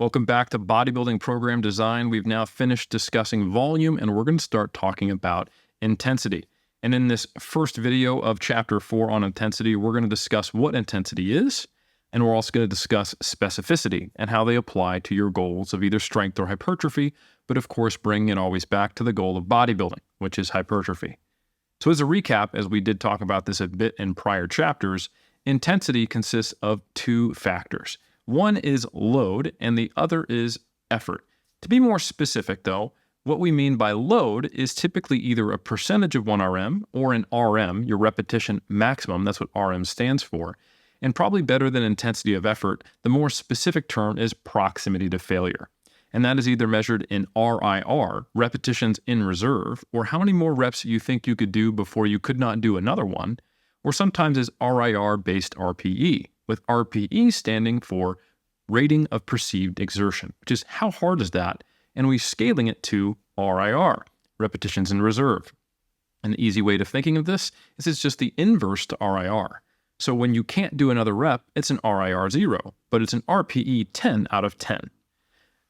Welcome back to Bodybuilding Program Design. We've now finished discussing volume and we're going to start talking about intensity. And in this first video of Chapter 4 on intensity, we're going to discuss what intensity is, and we're also going to discuss specificity and how they apply to your goals of either strength or hypertrophy, but of course bringing it always back to the goal of bodybuilding, which is hypertrophy. So as a recap, as we did talk about this a bit in prior chapters, intensity consists of two factors. One is load and the other is effort. To be more specific though, what we mean by load is typically either a percentage of 1 RM or an RM, your repetition maximum, that's what RM stands for. And probably better than intensity of effort, the more specific term is proximity to failure. And that is either measured in RIR, repetitions in reserve, or how many more reps you think you could do before you could not do another one, or sometimes is RIR-based RPE, with RPE standing for rating of perceived exertion, which is how hard is that, and we're scaling it to RIR, repetitions in reserve. An easy way of thinking of this is it's just the inverse to RIR. So when you can't do another rep, it's an RIR 0, but it's an RPE 10 out of 10.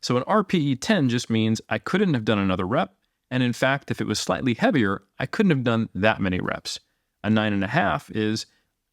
So an RPE 10 just means I couldn't have done another rep, and in fact, if it was slightly heavier, I couldn't have done that many reps. A 9.5 is,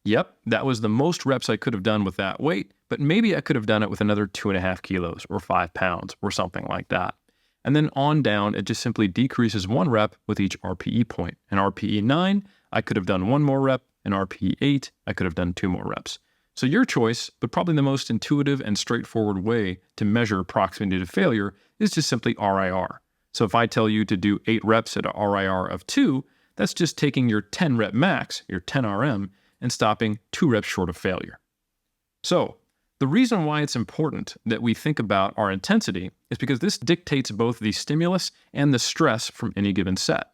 yep, that was the most reps I could have done with that weight, but maybe I could have done it with another 2.5 kilos or 5 pounds or something like that. And then on down, it just simply decreases 1 rep with each RPE point. An RPE 9, I could have done 1 more rep. An RPE 8, I could have done 2 more reps. So your choice, but probably the most intuitive and straightforward way to measure proximity to failure is just simply RIR. So if I tell you to do 8 reps at a RIR of 2, that's just taking your 10 rep max, your 10 RM, and stopping 2 reps short of failure. So the reason why it's important that we think about our intensity is because this dictates both the stimulus and the stress from any given set.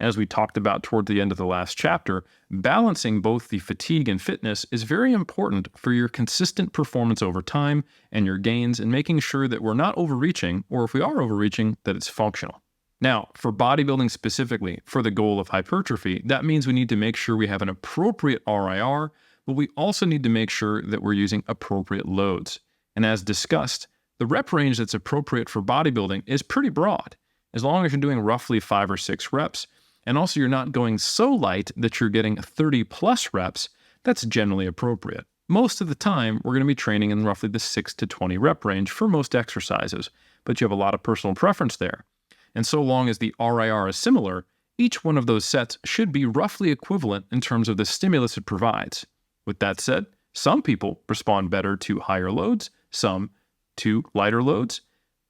As we talked about toward the end of the last chapter, balancing both the fatigue and fitness is very important for your consistent performance over time and your gains, and making sure that we're not overreaching, or if we are overreaching, that it's functional. Now, for bodybuilding specifically, for the goal of hypertrophy, that means we need to make sure we have an appropriate RIR, but we also need to make sure that we're using appropriate loads. And as discussed, the rep range that's appropriate for bodybuilding is pretty broad, as long as you're doing roughly 5 or 6 reps. And also you're not going so light that you're getting 30 plus reps, that's generally appropriate. Most of the time, we're going to be training in roughly the 6 to 20 rep range for most exercises, but you have a lot of personal preference there. And so long as the RIR is similar, each one of those sets should be roughly equivalent in terms of the stimulus it provides. With that said, some people respond better to higher loads, some to lighter loads.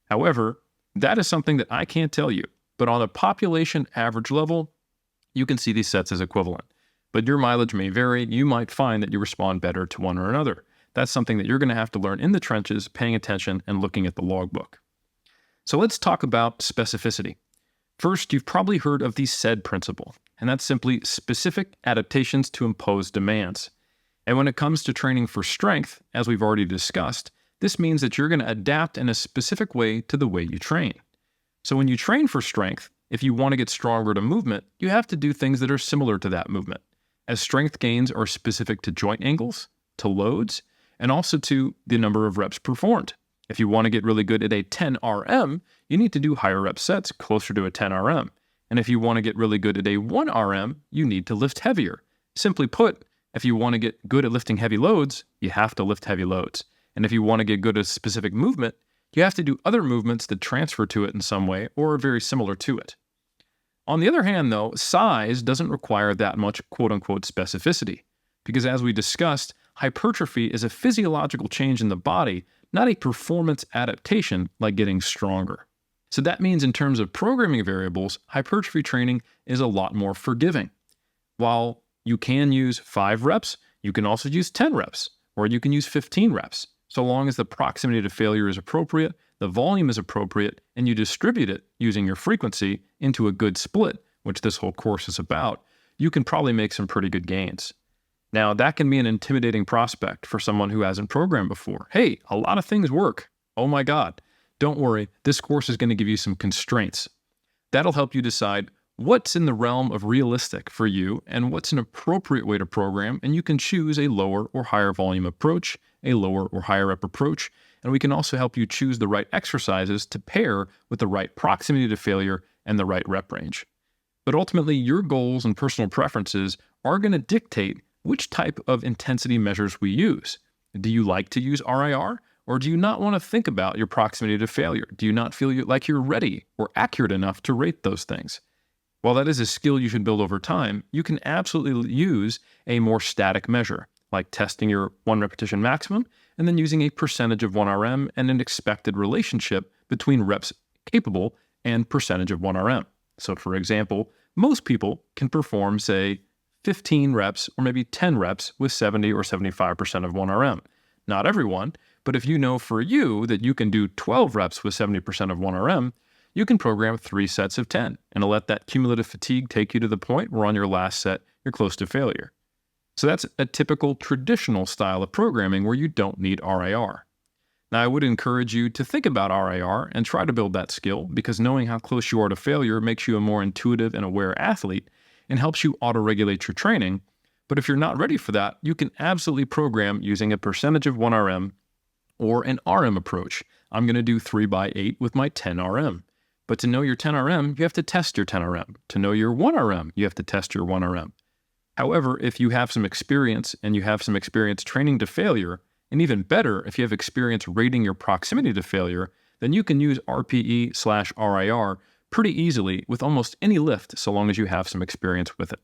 However, that is something that I can't tell you. But on a population average level, you can see these sets as equivalent. But your mileage may vary. You might find that you respond better to one or another. That's something that you're going to have to learn in the trenches, paying attention and looking at the logbook. So let's talk about specificity. First, you've probably heard of the SAID principle, and that's simply specific adaptations to imposed demands. And when it comes to training for strength, as we've already discussed, this means that you're going to adapt in a specific way to the way you train. So when you train for strength, if you want to get stronger at a movement, you have to do things that are similar to that movement, as strength gains are specific to joint angles, to loads, and also to the number of reps performed. If you want to get really good at a 10 RM, you need to do higher rep sets closer to a 10 RM. And if you want to get really good at a 1 RM, you need to lift heavier. Simply put, if you want to get good at lifting heavy loads, you have to lift heavy loads. And if you want to get good at a specific movement, you have to do other movements that transfer to it in some way or are very similar to it. On the other hand, though, size doesn't require that much quote-unquote specificity, because as we discussed, hypertrophy is a physiological change in the body, not a performance adaptation like getting stronger. So that means in terms of programming variables, hypertrophy training is a lot more forgiving. While you can use 5 reps, you can also use 10 reps, or you can use 15 reps. So long as the proximity to failure is appropriate, the volume is appropriate, and you distribute it using your frequency into a good split, which this whole course is about, you can probably make some pretty good gains. Now, that can be an intimidating prospect for someone who hasn't programmed before. Hey, a lot of things work. Oh my God. Don't worry, this course is going to give you some constraints. That'll help you decide what's in the realm of realistic for you and what's an appropriate way to program, and you can choose a lower or higher volume approach, a lower or higher rep approach, and we can also help you choose the right exercises to pair with the right proximity to failure and the right rep range. But ultimately, your goals and personal preferences are going to dictate which type of intensity measures we use. Do you like to use RIR, or do you not want to think about your proximity to failure? Do you not feel like you're ready or accurate enough to rate those things? While that is a skill you should build over time, you can absolutely use a more static measure, like testing your 1 repetition maximum and then using a percentage of 1RM and an expected relationship between reps capable and percentage of 1RM. So for example, most people can perform, say, 15 reps or maybe 10 reps with 70 or 75% of 1RM. Not everyone, but if you know for you that you can do 12 reps with 70% of 1RM, you can program 3 sets of 10 and let that cumulative fatigue take you to the point where on your last set, you're close to failure. So that's a typical traditional style of programming where you don't need RIR. Now, I would encourage you to think about RIR and try to build that skill, because knowing how close you are to failure makes you a more intuitive and aware athlete and helps you auto-regulate your training. But if you're not ready for that, you can absolutely program using a percentage of 1RM or an RM approach. I'm going to do 3x8 with my 10RM. But to know your 10RM, you have to test your 10RM. To know your 1RM, you have to test your 1RM. However, if you have some experience and you have some experience training to failure, and even better, if you have experience rating your proximity to failure, then you can use RPE/RIR pretty easily with almost any lift so long as you have some experience with it.